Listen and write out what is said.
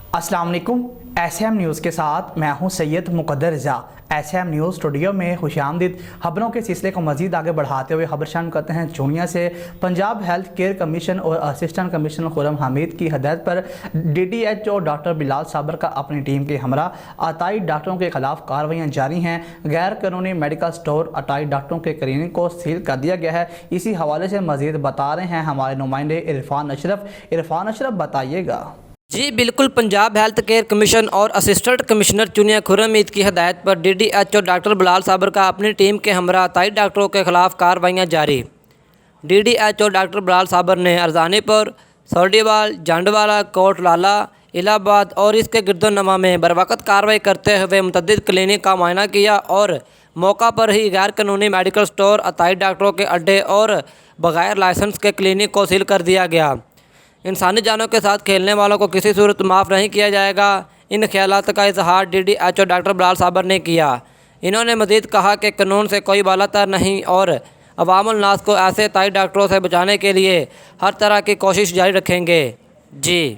अस्सलाम वालेकुम। SM news के साथ मैं हूं सैयद मुक़द्दर रज़ा। एसएम न्यूज़ स्टूडियो में खुशामदीद। खबरों के सिलसिले को मज़ीद आगे बढ़ाते हुए खबर शामिल करते हैं चूनिया से। पंजाब हेल्थ केयर कमीशन और असिस्टेंट कमिश्नर खुर्रम हमीद की हदायत पर DDHO डॉक्टर बिलाल साबर का अपनी टीम के हमरा अताई डॉक्टरों के खिलाफ कार्रवाइयाँ जारी हैं। गैर कानूनी मेडिकल स्टोर अताई डॉक्टरों के क्लिनिक को सील कर दिया गया है। इसी हवाले से मज़ीद बता रहे हैं हमारे नुमाइंदे इरफान अशरफ। बताइएगा। जी बिल्कुल, पंजाब हेल्थ केयर कमीशन और असिस्टेंट कमिश्नर चुनिया खुर्रम हमीद की हदायत पर DDHO डॉक्टर बिलाल साबर का अपनी टीम के हमरा अताई डॉक्टरों के खिलाफ कार्रवाइयाँ जारी। DDHO डॉक्टर बिलाल साबर ने अरजानीपुर, सोडीवाल, जंडवाला, कोट लाला, इलाहाबाद और इसके गिरदोनवा में बरवक़्त कार्रवाई करते हुए मुतअद्दिद क्लिनिक का मुआयना किया और मौका पर ही गैर कानूनी मेडिकल स्टोर, अताई डॉक्टरों के अड्डे और बगैर लाइसेंस के क्लिनिक को सील कर दिया गया। इंसानी जानों के साथ खेलने वालों को किसी सूरत माफ़ नहीं किया जाएगा। इन ख्यालात का इजहार DDHO डॉक्टर बिलाल साबर ने किया। इन्होंने मज़ीद कहा कि कानून से कोई बालातर नहीं और अवामुल नास को ऐसे अताई डॉक्टरों से बचाने के लिए हर तरह की कोशिश जारी रखेंगे। जी।